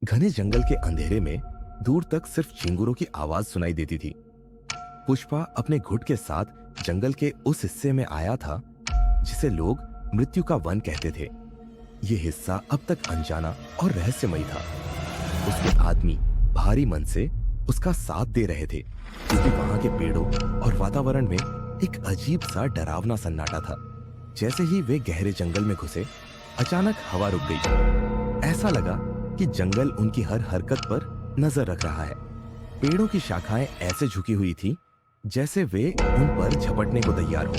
घने जंगल के अंधेरे में दूर तक सिर्फ चिंगुरों की आवाज सुनाई देती थी। पुष्पा अपने घुट के साथ जंगल के उस हिस्से में आया था जिसे लोग मृत्यु का वन कहते थे। यह हिस्सा अब तक अनजाना और रहस्यमयी था। उसके आदमी भारी मन से उसका साथ दे रहे थे, क्योंकि वहां के पेड़ों और वातावरण में एक अजीब सा डरावना सन्नाटा था। जैसे ही वे गहरे जंगल में घुसे, अचानक हवा रुक गई। ऐसा लगा कि जंगल उनकी हर हरकत पर नजर रख रहा है। पेड़ों की शाखाएं ऐसे झुकी हुई थी जैसे वे उन पर झपटने को तैयार हो।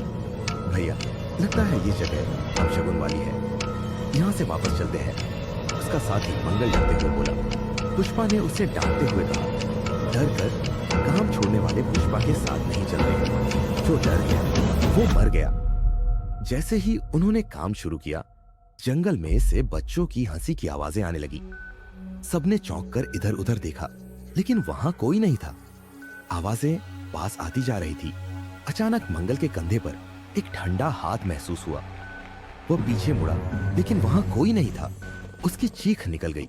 भैया, लगता है ये जगह अपशगुन वाली है, यहाँ से वापस चलते हैं, उसका साथी मंगल डरते हुए बोला। पुष्पा ने उसे डांटते हुए कहा, डर कर काम छोड़ने वाले पुष्पा के साथ नहीं चलते। जो डर गया वो मर गया। जैसे ही उन्होंने काम शुरू किया, जंगल में से बच्चों की हंसी की आवाजें आने लगी। सबने चौंक कर इधर उधर देखा, लेकिन वहां कोई नहीं था। आवाजें पास आती जा रही थी। अचानक मंगल के कंधे पर एक ठंडा हाथ महसूस हुआ। वो पीछे मुड़ा, लेकिन वहां कोई नहीं था। उसकी चीख निकल गई।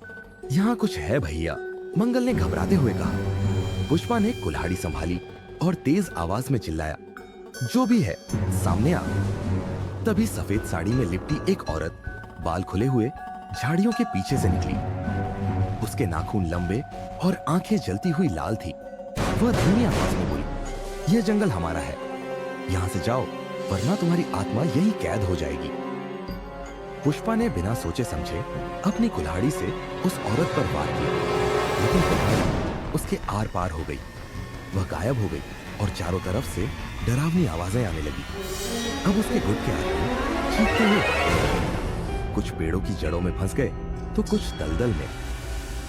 यहाँ कुछ है भैया, मंगल ने घबराते हुए कहा। पुष्पा ने कुल्हाड़ी संभाली और तेज आवाज में चिल्लाया, जो भी है सामने आ। तभी सफेद साड़ी में लिपटी एक औरत बाल खुले हुए झाड़ियों के पीछे से निकली। उसके नाखून लंबे और आंखें जलती हुई लाल थी। वह धीमी आवाज में बोली, यह जंगल हमारा है, यहाँ से जाओ वरना तुम्हारी आत्मा यही कैद हो जाएगी। पुष्पा ने बिना सोचे समझे अपनी कुल्हाड़ी से उस औरत पर वार किया, लेकिन कुल्हाड़ी उसके आर पार हो गई। वह गायब हो गई और चारों तरफ से डरावनी आवाजें आने लगी। अब उसके गुट के आदमी चीखते हुए भागने लगे। कुछ पेड़ों की जड़ों में फंस गए तो कुछ दलदल में।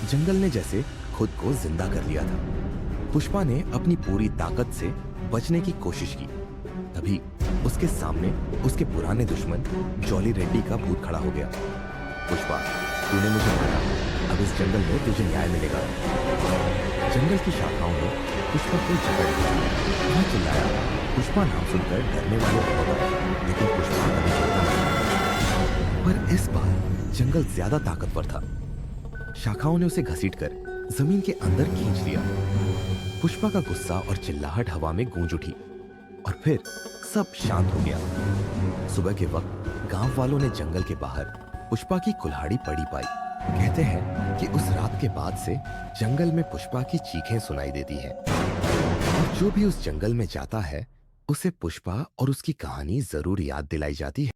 जंगल ने जैसे खुद को जिंदा कर लिया था। पुष्पा ने अपनी पूरी ताकत से बचने की कोशिश की। तभी उसके सामने उसके पुराने दुश्मन जॉली रेड्डी का भूत खड़ा हो गया। पुष्पा, तूने मुझे मारा, अब इस जंगल में तुझे न्याय मिलेगा। जंगल की शाखाओं ने पुष्पा को जकड़ लिया। वह चिल्लाया। पुष्पा नाम सुनकर डरने वाले बहुत आए, लेकिन पुष्पा कभी डरता नहीं। पर इस बार जंगल ज्यादा ताकतवर था। शाखाओं ने उसे घसीटकर जमीन के अंदर खींच लिया। पुष्पा का गुस्सा और चिल्लाहट हवा में गूंज उठी और फिर सब शांत हो गया। सुबह के वक्त गांव वालों ने जंगल के बाहर पुष्पा की कुल्हाड़ी पड़ी पाई। कहते हैं कि उस रात के बाद से जंगल में पुष्पा की चीखें सुनाई देती हैं। और जो भी उस जंगल में जाता है, उसे पुष्पा और उसकी कहानी जरूर याद दिलाई जाती है।